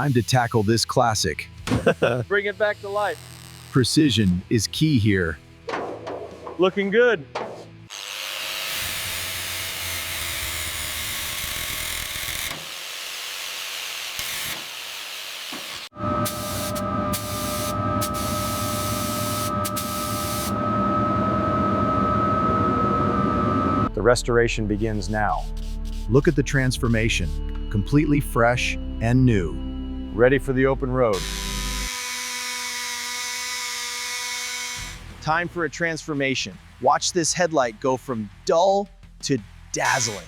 Time to tackle this classic. Bring it back to life. Precision is key here. Looking good. The restoration begins now. Look at the transformation, completely fresh and new. Ready for the open road. Time for a transformation. Watch this headlight go from dull to dazzling.